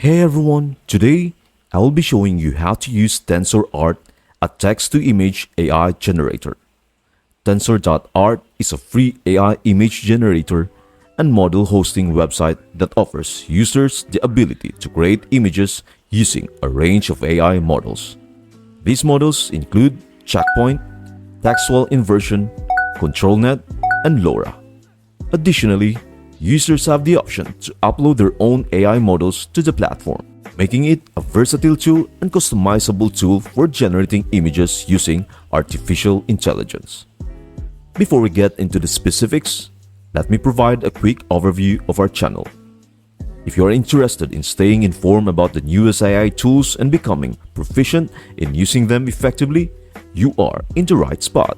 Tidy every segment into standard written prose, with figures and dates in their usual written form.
Hey everyone, today I will be showing you how to use TensorArt, a text-to-image AI generator. Tensor.art is a free AI image generator and model hosting website that offers users the ability to create images using a range of AI models. These models include Checkpoint, Textual Inversion, ControlNet, and LoRa. Additionally, users have the option to upload their own AI models to the platform, making it a versatile tool and customizable tool for generating images using artificial intelligence. Before we get into the specifics, let me provide a quick overview of our channel. If you are interested in staying informed about the newest AI tools and becoming proficient in using them effectively, you are in the right spot.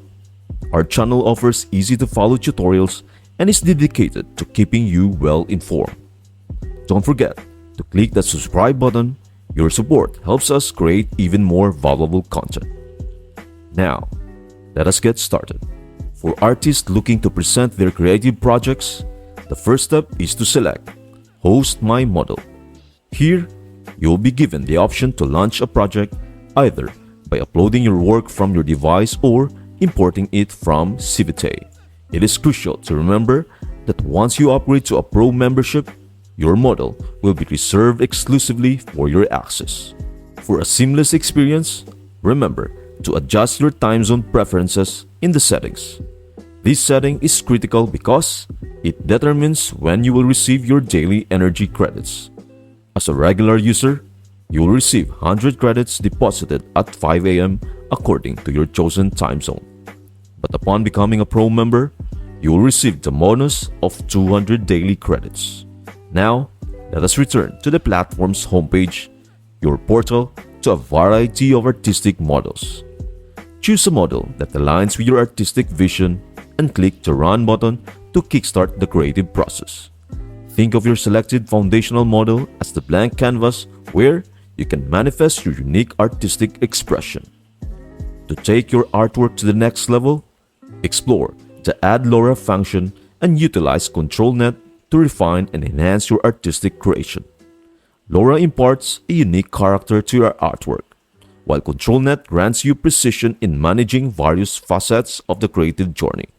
Our channel offers easy-to-follow tutorials and is dedicated to keeping you well informed. Don't forget to click that subscribe button. Your support helps us create even more valuable content. Now, let us get started. For artists looking to present their creative projects, the first step is to select Host My Model. Here, you will be given the option to launch a project either by uploading your work from your device or importing it from Civita. It is crucial to remember that once you upgrade to a Pro membership, your model will be reserved exclusively for your access. For a seamless experience, remember to adjust your time zone preferences in the settings. This setting is critical because it determines when you will receive your daily energy credits. As a regular user, you will receive 100 credits deposited at 5 a.m. according to your chosen time zone. But upon becoming a Pro member, you will receive the bonus of 200 daily credits. Now, let us return to the platform's homepage, your portal, to a variety of artistic models. Choose a model that aligns with your artistic vision and click the Run button to kickstart the creative process. Think of your selected foundational model as the blank canvas where you can manifest your unique artistic expression. To take your artwork to the next level, explore the Add LoRa function and utilize ControlNet to refine and enhance your artistic creation. LoRa imparts a unique character to your artwork, while ControlNet grants you precision in managing various facets of the creative journey.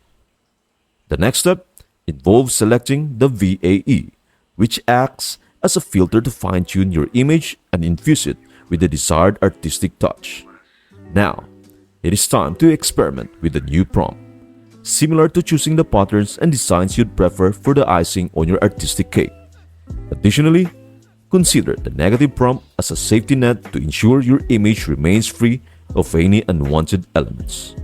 The next step involves selecting the VAE, which acts as a filter to fine-tune your image and infuse it with the desired artistic touch. Now, it is time to experiment with the new prompt. Similar to choosing the patterns and designs you'd prefer for the icing on your artistic cake. Additionally, consider the negative prompt as a safety net to ensure your image remains free of any unwanted elements.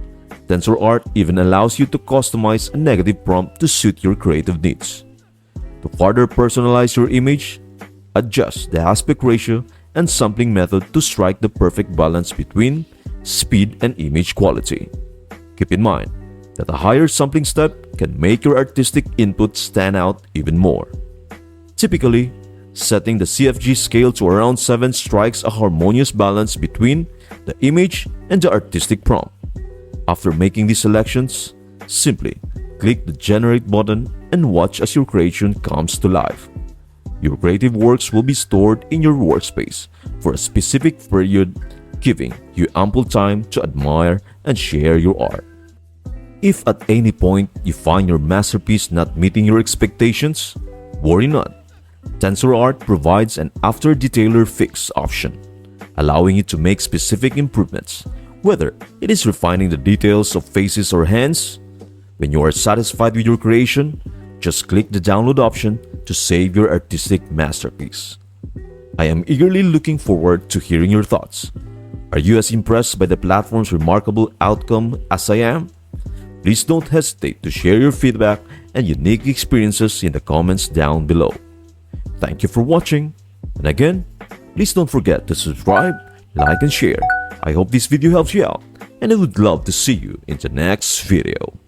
TensorArt even allows you to customize a negative prompt to suit your creative needs. To further personalize your image, adjust the aspect ratio and sampling method to strike the perfect balance between speed and image quality. Keep in mind that a higher sampling step can make your artistic input stand out even more. Typically, setting the CFG scale to around 7 strikes a harmonious balance between the image and the artistic prompt. After making these selections, simply click the Generate button and watch as your creation comes to life. Your creative works will be stored in your workspace for a specific period, giving you ample time to admire and share your art. If at any point you find your masterpiece not meeting your expectations, worry not. TensorArt provides an After Detailer Fix option, allowing you to make specific improvements, whether it is refining the details of faces or hands. When you are satisfied with your creation, just click the download option to save your artistic masterpiece. I am eagerly looking forward to hearing your thoughts. Are you as impressed by the platform's remarkable outcome as I am? Please don't hesitate to share your feedback and unique experiences in the comments down below. Thank you for watching, and again, please don't forget to subscribe, like, and share. I hope this video helps you out, and I would love to see you in the next video.